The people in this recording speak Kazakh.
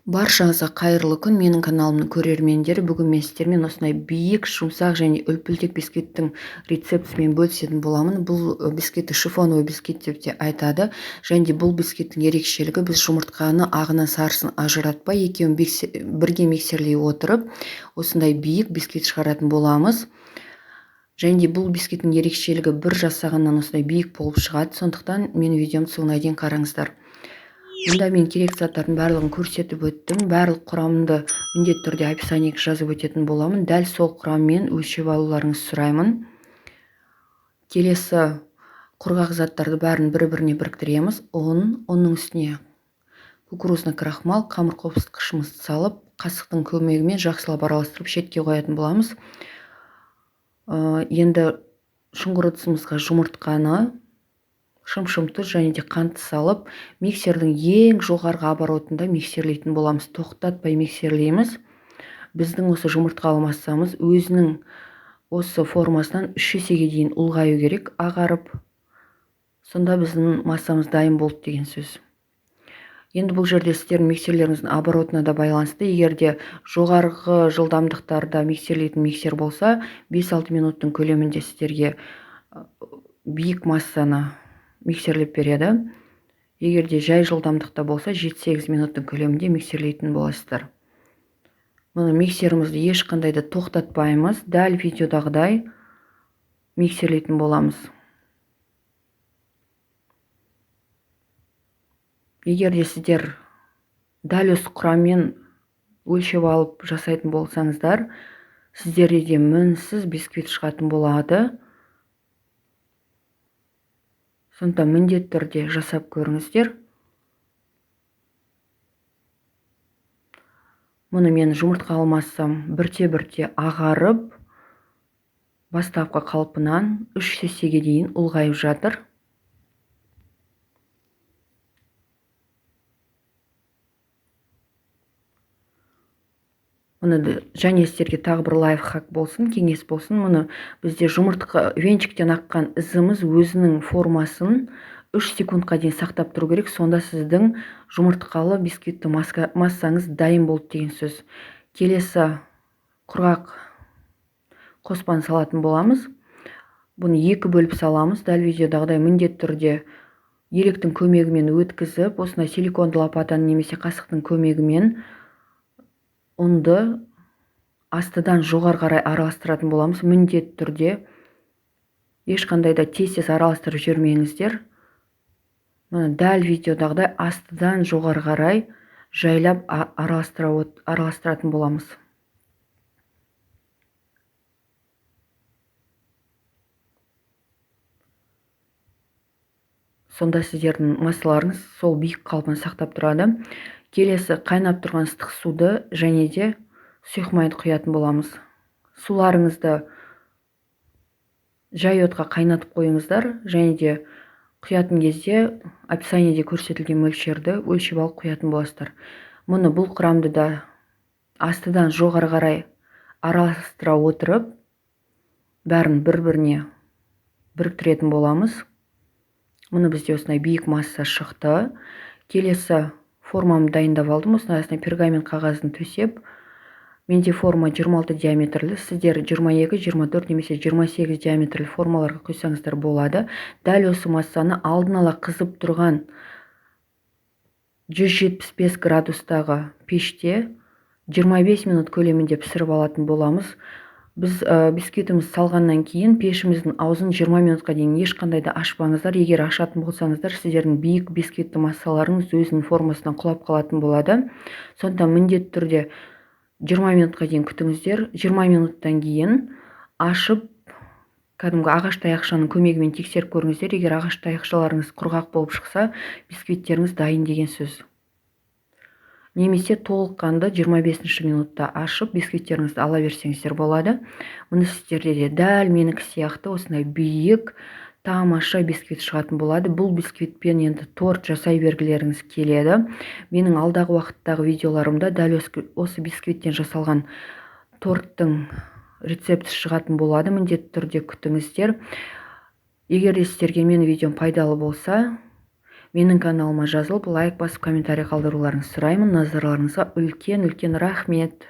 Баршаңызға қайырлы күн. Менің каналымның көрермендері, бүгін мен сіздермен осындай биік, жұмсақ және үлпілдек бисквиттің рецептімен бөлісетін боламын. Бұл бисквитті шифоновый бисквит деп те айтады. Және де бұл бисквиттің ерекшелігі, біз жұмыртқаны ағынан сарысын ажыратпай, екеуін бірге миксерлей отырып, осындай биік бисквит шығаратын боламыз. Және де бұл бисквиттің ерекшелігі бір жасағаннан осындай биік болып шығады. Сондықтан мен видеомды соңына дейін қараңыздар. Мұнда мен керек заттардың барлығын көрсетіп өттім. Барлық құрамды міндетті түрде описаниеге жазып өтетін боламын. Дәл сол құраммен өлшеп алуларыңызды сұраймын. Келесі құрғақ заттарды бәрін бір-біріне біріктіреміз. Оның үстіне кукурузный крахмал, қамыр қопсытқышымызды салып, қасықтың көмегімен жақсылап араластырып шетке қоятын боламыз. Енді шұңғыр ыдысымызға жұмыртқаны, шым-шым тұз және де қантты салып, миксердің ең жоғарғы оборотында миксерлейтін боламыз. Тоқтатпай миксерлейміз. Біздің осы жұмыртқалы массамыз өзінің осы формасынан 3 есеге дейін ұлғаю керек, ағарып. Сонда біздің массамыз дайын болды деген сөз. Енді бұл жерде сіздердің миксерлеріңіздің оборотына да байланысты. Егер де жоғарғы жылдамдықтарда миксерлейтін миксер болса, 5-6 минуттың көлемінде сіздерге биік массаны миксерлеп береді. Егер де жай жылдамдықта болса, 7-8 минуттың көлемінде миксерлейтін боласыздар. Мұны миксерімізді ешқандай да тоқтатпаймыз. Дәл видеодағыдай миксерлейтін боламыз. Егер де сіздер дәл осы құраммен өлшеп алып жасайтын болсаңыздар, сіздерде де мінсіз бисквит шығатын болады. Сонда міндетті түрде жасап көріңіздер. Мұны мен жұмыртқалы массам бірте-бірте ағарып, бастапқы қалпынан 3 есеге дейін ұлғайып жатыр. Мұны және сіздерге тағы бір лайфхак болсын, кеңес болсын. Мұны бізде жұмыртқа венчиктен аққан ізіміз өзінің формасын 3 секундқа дейін сақтап тұру керек. Сонда сіздің жұмыртқалы бисквитті массаңыз дайын болды деген сөз. Келесі құрғақ қоспаны салатын боламыз. Бұны 2 бөліп саламыз. Дәл видеодағыдай міндетті түрде електің көмегімен өткізіп, осындай силиконды лопатаның немесе қасықтың көмегімен ұнды астыдан жоғары қарай араластыратын боламыз. Міндетті түрде ешқандай да тез араластырып жүрмеңіздер. Дәл видеодағыдай астыдан жоғары қарай жайлап араластыратын боламыз. Сонда сіздердің массаларыңыз сол биік қалпын сақтап тұрады. Келесі қайнап тұрған ыстық суды және де сұйық құятын боламыз. Суларыңызды жай отқа қайнатып қойыңыздар, және де құятын кезде описаниеде көрсетілген мөлшерді өлшеп алып құятын боласыздар. Мұны бұл құрамды да астыдан жоғары қарай араластыра отырып, бәрін бір-біріне біріктіретін боламыз. Мұны бізде осындай биік масса шықты. Келесі формамды дайындап алдым. Осындай пергамент қағазын төсеп, менде форма 26 диаметрлі, сіздер 22, 24 немесе 28 диаметрлі формаларға құйсаңыздар болады. Дәл осы массаны алдын ала қызып тұрған 175 градустағы пеште 25 минут көлемінде пісіріп алатын боламыз. Біз бисквитіміз салғаннан кейін пешіміздің аузын 20 минутқа дейін ешқандай да ашпаңыздар. Егер ашатын болсаңыздар, сіздердің биік бисквитті массаларыңыз өзінің формасынан құлап қалатын болады. Сонда міндетті түрде 20 минутқа дейін күтіңіздер. 20 минуттан кейін ашып, кәдімгі ағаш таяқшаның көмегімен тексеріп көріңіздер. Егер ағаш таяқшаларыңыз құрғақ болып шықса, бисквиттеріңіз дайын деген сөз. Немесе толыққанды 25 минутта ашып, бисквиттеріңізді ала берсеңіздер болады. Мұны сіздерде де дәл менікі сияқты осындай биік, тамаша бисквит шығатын болады. Бұл бисквитпен енді торт жасай бергілеріңіз келеді. Менің алдағы уақыттағы видеоларымда дәл осы бисквиттен жасалған торттың рецепті шығатын болады. Міндетті түрде күтіңіздер. Егер де сіздерге менің видеом пайдалы болса, менің каналыма жазылып лайк басып комментарий қалдыруларыңызды сұраймын. Назарларыңызға үлкен рахмет.